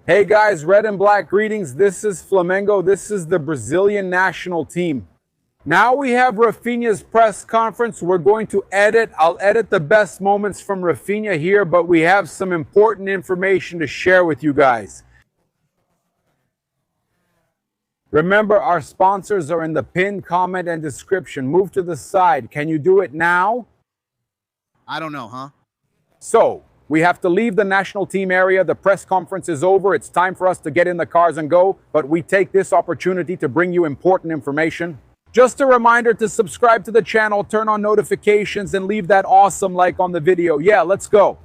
Hey guys, red and black greetings. This is Flamengo. This is the Brazilian national team. Now we have Rafinha's press conference. We're going to edit. I'll edit the best moments from Rafinha here, but we have some important information to share with you guys. Remember, our sponsors are in the pinned comment and description. Move to the side. Can you do it now? I don't know, huh? So, we have to leave the national team area. The press conference is over. It's time for us to get in the cars and go. But we take this opportunity to bring you important information. Just a reminder to subscribe to the channel, turn on notifications, and leave that awesome like on the video. Yeah, let's go.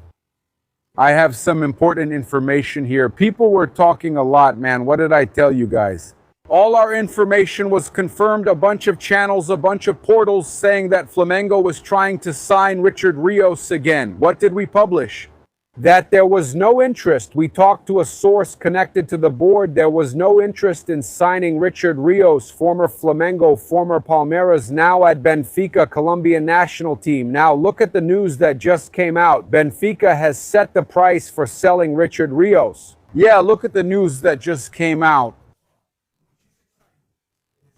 I have some important information here. People were talking a lot, man. What did I tell you guys? All our information was confirmed. A bunch of channels, a bunch of portals saying that Flamengo was trying to sign Richard Rios again. What did we publish? That there was no interest. We talked to a source connected to the board. There was no interest in signing Richard Rios, former Flamengo, former Palmeiras, now at Benfica, Colombian national team. Now look at the news that just came out. Benfica has set the price for selling Richard Rios. Yeah, look at the news that just came out.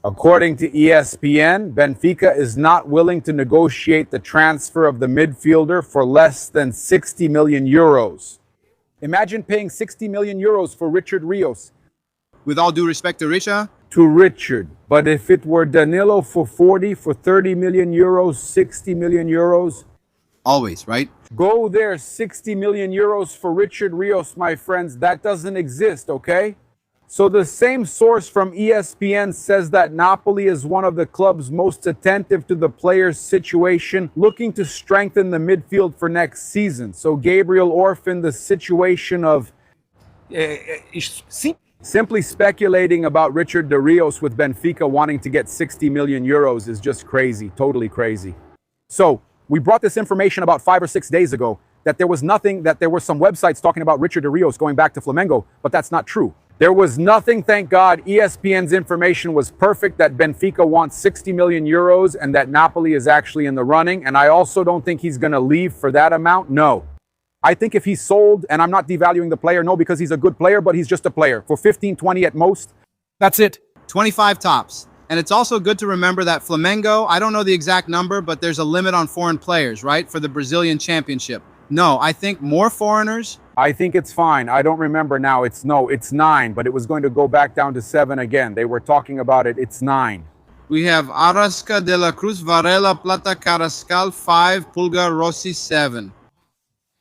According to ESPN, Benfica is not willing to negotiate the transfer of the midfielder for less than 60 million euros. Imagine paying 60 million euros for Richard Rios. With all due respect to Risha, To Richard. But if it were Danilo for 40, for 30 million euros, 60 million euros, always, right? go there, 60 million euros for Richard Rios, my friends. That doesn't exist, okay? So the same source from ESPN says that Napoli is one of the clubs most attentive to the player's situation, looking to strengthen the midfield for next season. So Gabriel Orphan, the situation of simply speculating about Richard de Rios with Benfica wanting to get 60 million euros is just crazy, totally crazy. So we brought this information about 5 or 6 days ago that there was nothing, that there were some websites talking about Richard de Rios going back to Flamengo, but that's not true. There was nothing, thank God. ESPN's information was perfect that Benfica wants 60 million euros and that Napoli is actually in the running. And I also don't think he's going to leave for that amount. No. I think if he's sold, and I'm not devaluing the player, no, because he's a good player, but he's just a player. For 15, 20 at most, that's it. 25 tops. And it's also good to remember that Flamengo, I don't know the exact number, but there's a limit on foreign players, right? For the Brazilian championship. No, I think more foreigners. I think it's fine. I don't remember now. It's 9, but it was going to go back down to 7 again. They were talking about it. It's 9. We have Arrasca, De La Cruz, Varela, Plata, Carrascal, 5, Pulgar, Rossi, 7.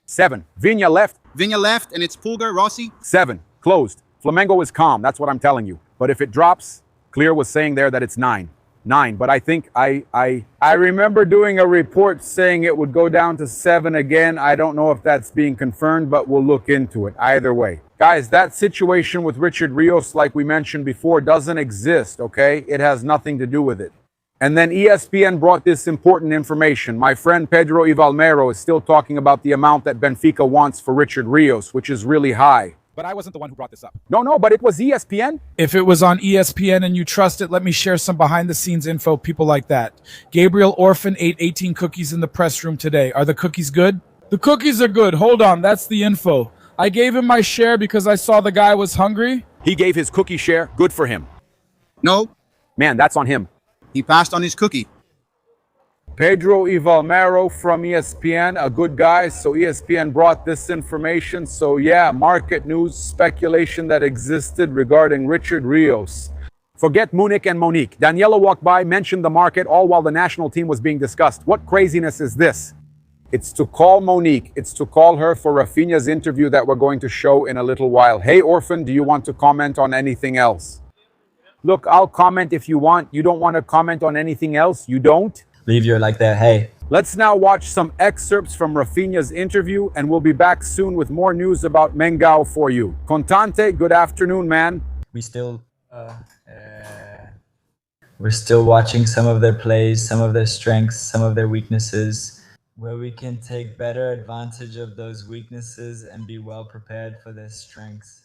7. Vinha left. Vinha left, and it's Pulgar, Rossi. 7. Closed. Flamengo is calm. That's what I'm telling you. But if it drops, Clear was saying there that it's 9. 9, but I think I remember doing a report saying it would go down to 7 again. I don't know if that's being confirmed, but we'll look into it either way. Guys, that situation with Richard Rios, like we mentioned before, doesn't exist, okay? It has nothing to do with it. And then ESPN brought this important information. My friend Pedro Ivalmero is still talking about the amount that Benfica wants for Richard Rios, which is really high. But I wasn't the one who brought this up. No, but it was ESPN. If it was on ESPN and you trust it, let me share some behind-the-scenes info, people like that. Gabriel Orphan ate 18 cookies in the press room today. Are the cookies good? The cookies are good. Hold on, that's the info. I gave him my share because I saw the guy was hungry. He gave his cookie share. Good for him. No, Man, that's on him. he passed on his cookie. Pedro Ivalmero from ESPN, a good guy. So ESPN brought this information. So yeah, market news, speculation that existed regarding Richard Rios. Forget Munich and Monique. Daniela walked by, mentioned the market, all while the national team was being discussed. What craziness is this? It's to call Monique. It's to call her for Rafinha's interview that we're going to show in a little while. Hey, Orphan, do you want to comment on anything else? Look, I'll comment if you want. You don't want to comment on anything else? You don't? Leave you like that, hey. Let's now watch some excerpts from Rafinha's interview, and we'll be back soon with more news about Mengao for you. Contante, good afternoon, man. We're still watching some of their plays, some of their strengths, some of their weaknesses, where we can take better advantage of those weaknesses and be well prepared for their strengths.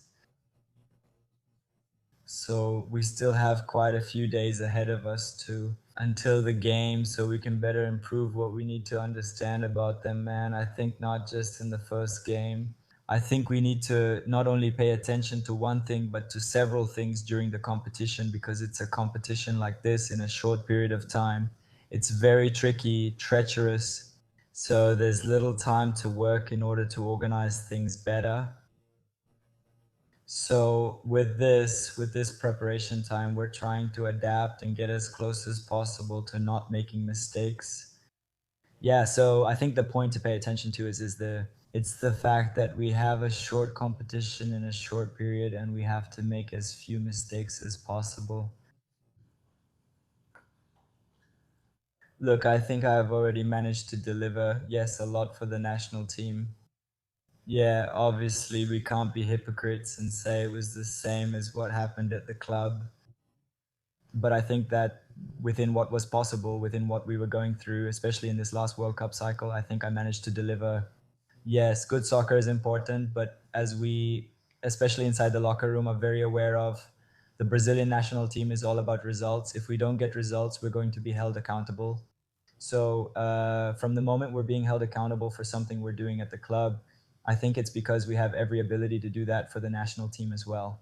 So we still have quite a few days ahead of us until the game, so we can better improve what we need to understand about them, man. I think not just in the first game. I think we need to not only pay attention to one thing, but to several things during the competition, because it's a competition like this in a short period of time. It's very tricky, treacherous. So there's little time to work in order to organize things better. So with this preparation time, we're trying to adapt and get as close as possible to not making mistakes. Yeah, so I think the point to pay attention to is it's the fact that we have a short competition in a short period and we have to make as few mistakes as possible. Look, I think I've already managed to deliver, yes, a lot for the national team. Yeah, obviously we can't be hypocrites and say it was the same as what happened at the club. But I think that within what was possible, within what we were going through, especially in this last World Cup cycle, I think I managed to deliver. Yes, good soccer is important, but as we, especially inside the locker room, are very aware of, the Brazilian national team is all about results. If we don't get results, we're going to be held accountable. So from the moment we're being held accountable for something we're doing at the club, I think it's because we have every ability to do that for the national team as well.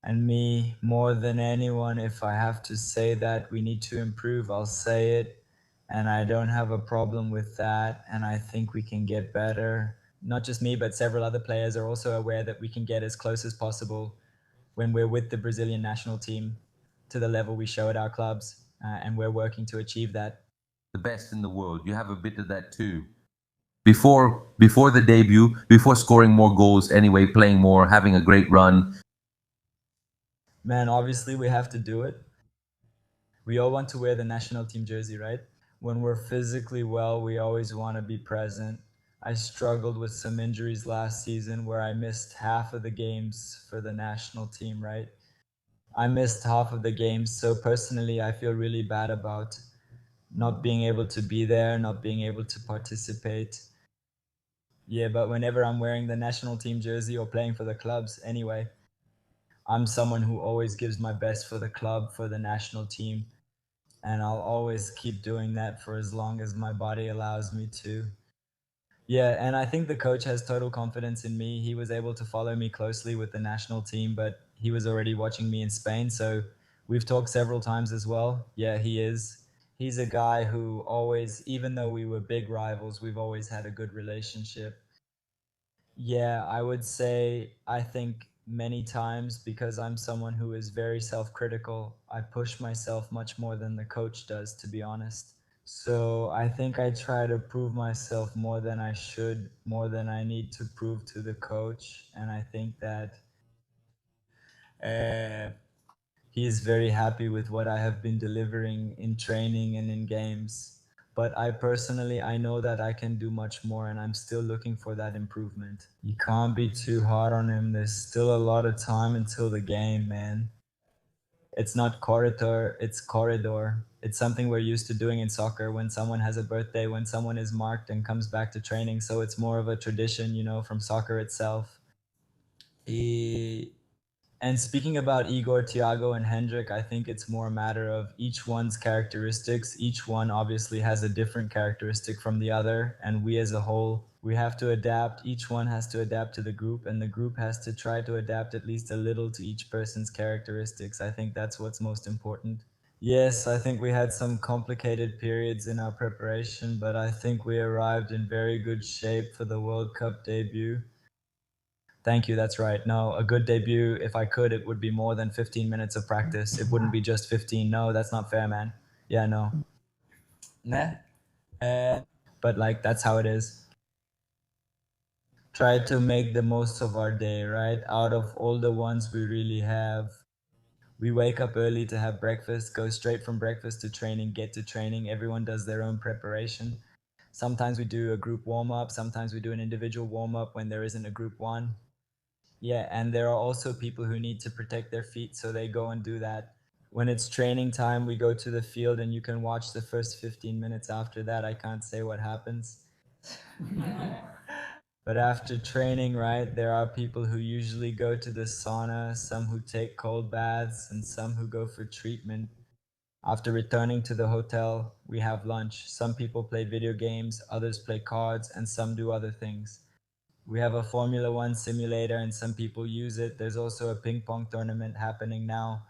And me, more than anyone, if I have to say that we need to improve, I'll say it. And I don't have a problem with that. And I think we can get better. Not just me, but several other players are also aware that we can get as close as possible when we're with the Brazilian national team to the level we show at our clubs. And we're working to achieve that. The best in the world. You have a bit of that too. Before the debut, before scoring more goals anyway, playing more, having a great run. Man, obviously we have to do it. We all want to wear the national team jersey, right? When we're physically well, we always want to be present. I struggled with some injuries last season where I missed half of the games for the national team, right? I missed half of the games, so personally I feel really bad about not being able to be there, not being able to participate. Yeah, but whenever I'm wearing the national team jersey or playing for the clubs anyway, I'm someone who always gives my best for the club, for the national team. And I'll always keep doing that for as long as my body allows me to. Yeah, and I think the coach has total confidence in me. He was able to follow me closely with the national team, but he was already watching me in Spain, so we've talked several times as well. Yeah, he is. He's a guy who always, even though we were big rivals, we've always had a good relationship. Yeah, I would say I think many times, because I'm someone who is very self-critical, I push myself much more than the coach does, to be honest. So I think I try to prove myself more than I should, more than I need to prove to the coach. And I think that uh, he is very happy with what I have been delivering in training and in games. But I personally, I know that I can do much more, and I'm still looking for that improvement. You can't be too hard on him. There's still a lot of time until the game, man. It's not corridor, it's corridor. It's something we're used to doing in soccer when someone has a birthday, when someone is marked and comes back to training. So it's more of a tradition, from soccer itself. And speaking about Igor, Thiago, and Hendrik, I think it's more a matter of each one's characteristics. Each one obviously has a different characteristic from the other, and we as a whole, we have to adapt. Each one has to adapt to the group, and the group has to try to adapt at least a little to each person's characteristics. I think that's what's most important. Yes, I think we had some complicated periods in our preparation, but I think we arrived in very good shape for the World Cup debut. Thank you, that's right. No, a good debut, if I could, it would be more than 15 minutes of practice. It wouldn't be just 15. No, that's not fair, man. Yeah, no. Nah. But that's how it is. Try to make the most of our day, right? Out of all the ones we really have. We wake up early to have breakfast, go straight from breakfast to training, get to training. Everyone does their own preparation. Sometimes we do a group warm-up. Sometimes we do an individual warm-up when there isn't a group one. Yeah, and there are also people who need to protect their feet, so they go and do that. When it's training time, we go to the field and you can watch the first 15 minutes. After that, I can't say what happens. But after training, right, there are people who usually go to the sauna, some who take cold baths, and some who go for treatment. After returning to the hotel, we have lunch. Some people play video games, others play cards, and some do other things. We have a Formula One simulator and some people use it. There's also a ping pong tournament happening now.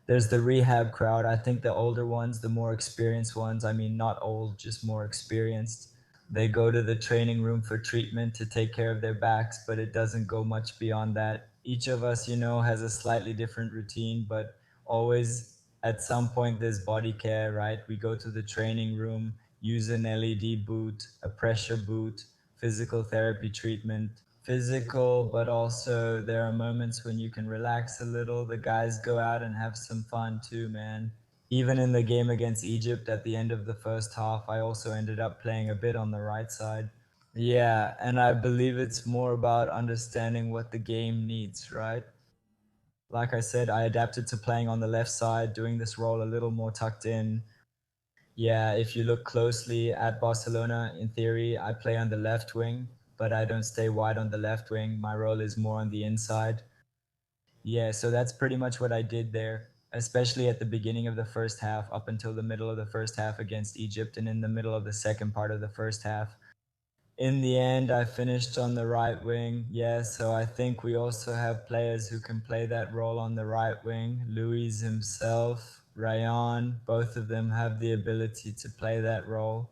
There's the rehab crowd. I think the older ones, the more experienced ones, I mean, not old, just more experienced. They go to the training room for treatment to take care of their backs, but it doesn't go much beyond that. Each of us, has a slightly different routine, but always at some point there's body care, right? We go to the training room, use an LED boot, a pressure boot, physical therapy treatment. Physical, but also there are moments when you can relax a little. The guys go out and have some fun too, man. Even in the game against Egypt at the end of the first half, I also ended up playing a bit on the right side. Yeah, and I believe it's more about understanding what the game needs, right? Like I said, I adapted to playing on the left side, doing this role a little more tucked in. Yeah, if you look closely at Barcelona, in theory, I play on the left wing, but I don't stay wide on the left wing. My role is more on the inside. Yeah, so that's pretty much what I did there, especially at the beginning of the first half, up until the middle of the first half against Egypt, and in the middle of the second part of the first half. In the end, I finished on the right wing. Yeah, so I think we also have players who can play that role on the right wing. Luiz himself, Rayan, both of them have the ability to play that role.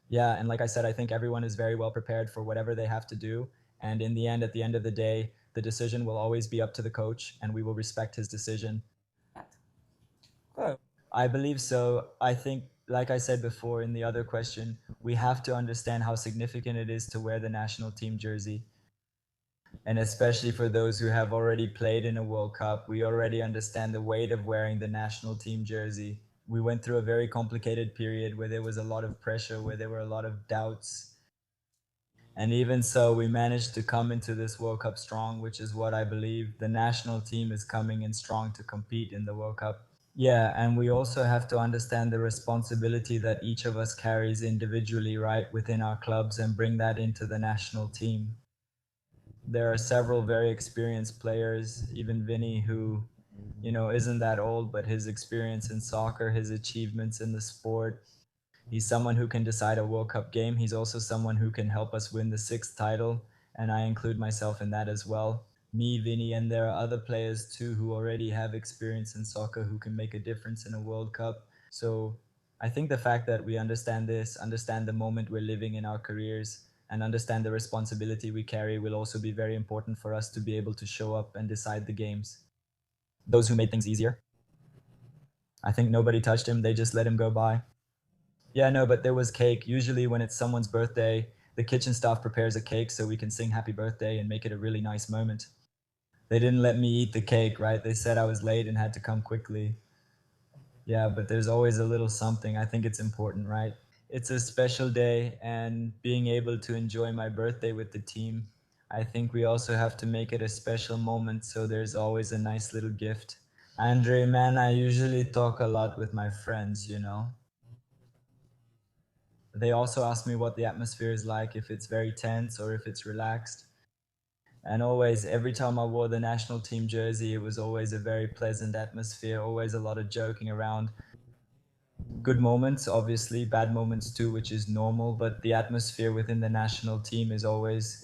Yeah, and like I said, I think everyone is very well prepared for whatever they have to do. And in the end, at the end of the day, the decision will always be up to the coach, and we will respect his decision. I believe so. I think, like I said before in the other question, we have to understand how significant it is to wear the national team jersey. And especially for those who have already played in a World Cup, we already understand the weight of wearing the national team jersey. We went through a very complicated period where there was a lot of pressure, where there were a lot of doubts. And even so, we managed to come into this World Cup strong, which is what I believe. The national team is coming in strong to compete in the World Cup. Yeah, and we also have to understand the responsibility that each of us carries individually, right, within our clubs, and bring that into the national team. There are several very experienced players, even Vinny, who, isn't that old, but his experience in soccer, his achievements in the sport, he's someone who can decide a World Cup game. He's also someone who can help us win the 6th title, and I include myself in that as well. Me, Vinny, and there are other players too who already have experience in soccer who can make a difference in a World Cup. So I think the fact that we understand this, understand the moment we're living in our careers, and understand the responsibility we carry will also be very important for us to be able to show up and decide the games. Those who made things easier, I think nobody touched him. They just let him go by. Yeah, no, but there was cake. Usually when it's someone's birthday, the kitchen staff prepares a cake so we can sing happy birthday and make it a really nice moment. They didn't let me eat the cake, right? They said I was late and had to come quickly. Yeah, but there's always a little something. I think it's important, right? It's a special day, and being able to enjoy my birthday with the team, I think we also have to make it a special moment, so there's always a nice little gift. Andre, man, I usually talk a lot with my friends, They also ask me what the atmosphere is like, if it's very tense or if it's relaxed. And always, every time I wore the national team jersey, it was always a very pleasant atmosphere, always a lot of joking around. Good moments, obviously, bad moments too, which is normal, but the atmosphere within the national team is always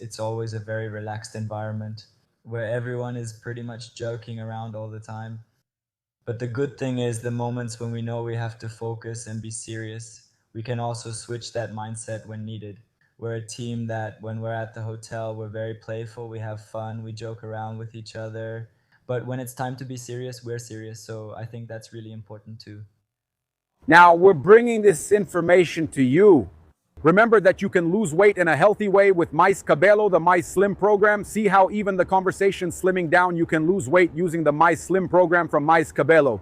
a very relaxed environment where everyone is pretty much joking around all the time. But the good thing is the moments when we know we have to focus and be serious, we can also switch that mindset when needed. We're a team that when we're at the hotel, we're very playful, we have fun, we joke around with each other. But when it's time to be serious, we're serious. So I think that's really important too. Now, we're bringing this information to you. Remember that you can lose weight in a healthy way with Mais Cabello, the Mais Slim program. See how even the conversation slimming down, you can lose weight using the Mais Slim program from Mais Cabello.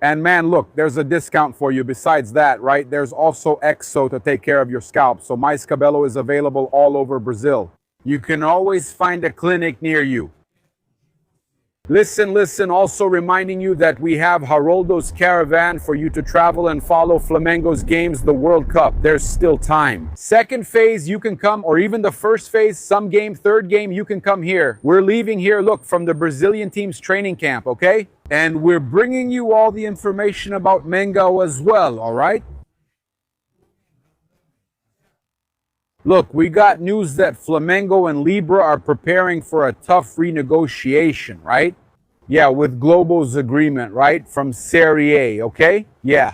And man, look, there's a discount for you. Besides that, right, there's also Exo to take care of your scalp. So Mais Cabello is available all over Brazil. You can always find a clinic near you. Listen, also reminding you that we have Haroldo's Caravan for you to travel and follow Flamengo's games, the World Cup. There's still time. Second phase, you can come, or even the first phase, some game, third game, you can come here. We're leaving here, look, from the Brazilian team's training camp, okay? And we're bringing you all the information about Mengao as well, all right? Look, we got news that Flamengo and Libra are preparing for a tough renegotiation, right? Yeah, with Globo's agreement, right? From Serie A, okay? Yeah.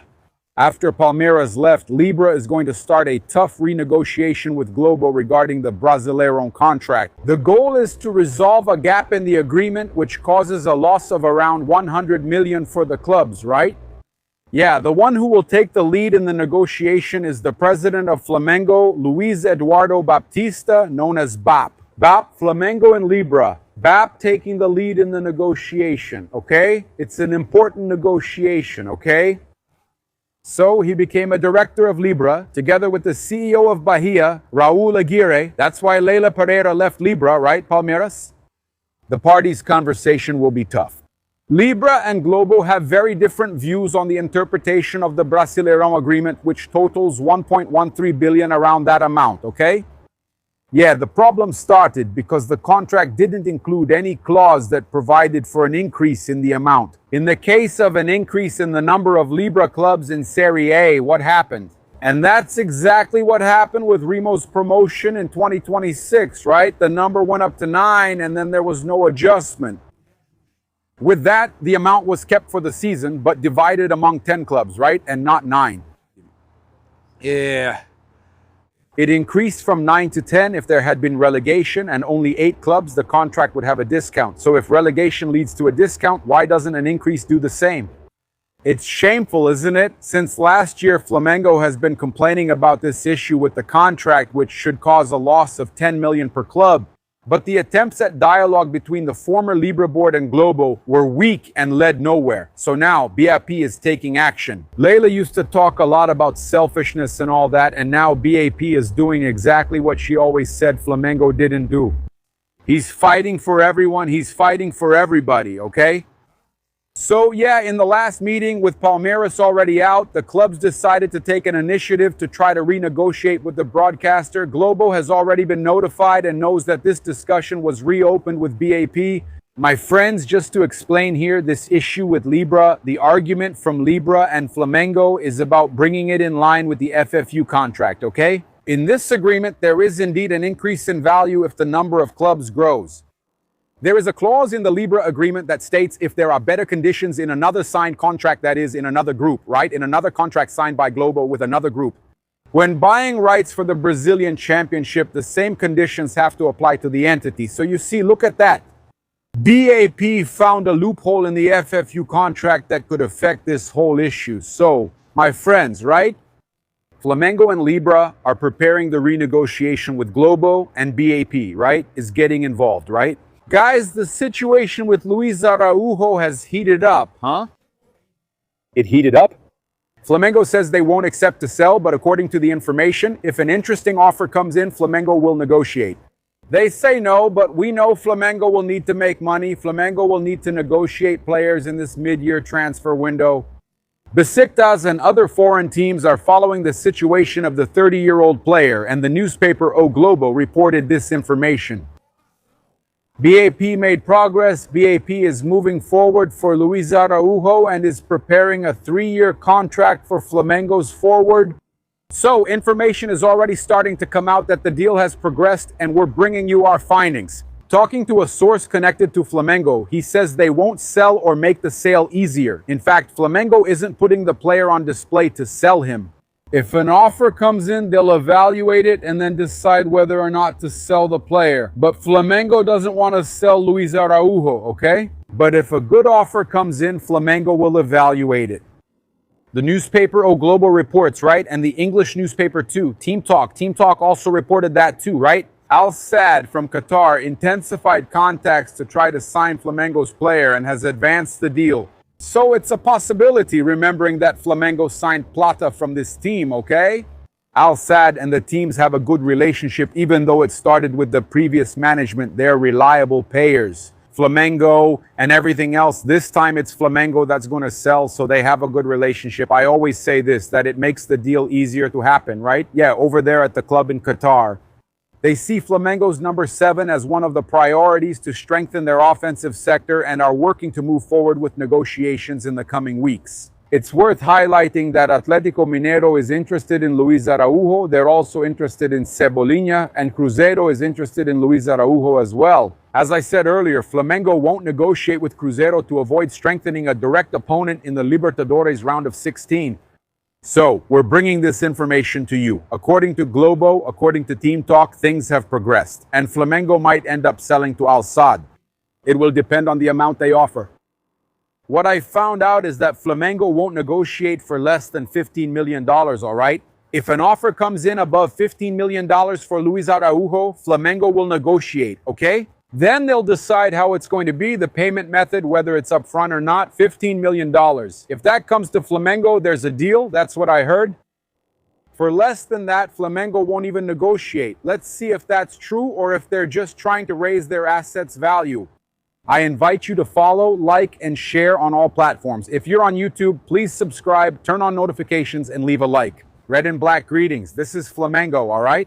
After Palmeiras left, Libra is going to start a tough renegotiation with Globo regarding the Brasileirão contract. The goal is to resolve a gap in the agreement which causes a loss of around 100 million for the clubs, right? Yeah, the one who will take the lead in the negotiation is the president of Flamengo, Luiz Eduardo Baptista, known as BAP. BAP, Flamengo and Libra. BAP taking the lead in the negotiation, okay? It's an important negotiation, okay? So he became a director of Libra, together with the CEO of Bahia, Raul Aguirre. That's why Leila Pereira left Libra, right, Palmeiras? The parties' conversation will be tough. Libra and Globo have very different views on the interpretation of the Brasileirão agreement, which totals 1.13 billion, around that amount, okay? Yeah, the problem started because the contract didn't include any clause that provided for an increase in the amount. In the case of an increase in the number of Libra clubs in Serie A, what happened? And that's exactly what happened with Rimo's promotion in 2026, right? The number went up to 9 and then there was no adjustment. With that, the amount was kept for the season, but divided among 10 clubs, right? And not 9. Yeah. It increased from 9 to 10 if there had been relegation, and only 8 clubs, the contract would have a discount. So if relegation leads to a discount, why doesn't an increase do the same? It's shameful, isn't it? Since last year, Flamengo has been complaining about this issue with the contract, which should cause a loss of 10 million per club. But the attempts at dialogue between the former Libra board and Globo were weak and led nowhere. So now BAP is taking action. Leila used to talk a lot about selfishness and all that, and now BAP is doing exactly what she always said Flamengo didn't do. He's fighting for everyone. He's fighting for everybody, okay? So yeah, in the last meeting with Palmeiras already out, the clubs decided to take an initiative to try to renegotiate with the broadcaster. Globo has already been notified and knows that this discussion was reopened with BAP. My friends, just to explain here this issue with Libra, the argument from Libra and Flamengo is about bringing it in line with the FFU contract, okay? In this agreement, there is indeed an increase in value if the number of clubs grows. There is a clause in the Libra agreement that states if there are better conditions in another signed contract, that is, in another group, right? In another contract signed by Globo with another group. When buying rights for the Brazilian championship, the same conditions have to apply to the entity. So you see, look at that. BAP found a loophole in the FFU contract that could affect this whole issue. So, my friends, right? Flamengo and Libra are preparing the renegotiation with Globo, and BAP, right, is getting involved, right? Guys, the situation with Luiz Araújo has heated up, huh? It heated up? Flamengo says they won't accept to sell, but according to the information, if an interesting offer comes in, Flamengo will negotiate. They say no, but we know Flamengo will need to make money. Flamengo will need to negotiate players in this mid-year transfer window. Besiktas and other foreign teams are following the situation of the 30-year-old player, and the newspaper O Globo reported this information. BAP made progress. BAP is moving forward for Luiz Araújo and is preparing a 3-year contract for Flamengo's forward. So, information is already starting to come out that the deal has progressed, and we're bringing you our findings. Talking to a source connected to Flamengo, he says they won't sell or make the sale easier. In fact, Flamengo isn't putting the player on display to sell him. If an offer comes in, they'll evaluate it and then decide whether or not to sell the player. But Flamengo doesn't want to sell Luiz Araújo, okay? But if a good offer comes in, Flamengo will evaluate it. The newspaper O Globo reports, right? And the English newspaper too. Team Talk also reported that too, right? Al Sadd from Qatar intensified contacts to try to sign Flamengo's player and has advanced the deal. So it's a possibility, remembering that Flamengo signed Plata from this team, okay? Al Sadd and the teams have a good relationship, even though it started with the previous management. They're reliable payers. Flamengo and everything else, this time it's Flamengo that's going to sell, so they have a good relationship. I always say this, that it makes the deal easier to happen, right? Yeah, over there at the club in Qatar. They see Flamengo's number 7 as one of the priorities to strengthen their offensive sector and are working to move forward with negotiations in the coming weeks. It's worth highlighting that Atlético Mineiro is interested in Luiz Araújo. They're also interested in Cebolinha, and Cruzeiro is interested in Luiz Araújo as well. As I said earlier, Flamengo won't negotiate with Cruzeiro to avoid strengthening a direct opponent in the Libertadores round of 16. So, we're bringing this information to you. According to Globo, according to Team Talk, things have progressed, and Flamengo might end up selling to Al Sadd. It will depend on the amount they offer. What I found out is that Flamengo won't negotiate for less than $15 million, all right? If an offer comes in above $15 million for Luiz Araújo, Flamengo will negotiate, okay? Then they'll decide how it's going to be, the payment method, whether it's upfront or not, $15 million. If that comes to Flamengo, there's a deal. That's what I heard. For less than that, Flamengo won't even negotiate. Let's see if that's true or if they're just trying to raise their assets' value. I invite you to follow, like, and share on all platforms. If you're on YouTube, please subscribe, turn on notifications, and leave a like. Red and black greetings. This is Flamengo, all right?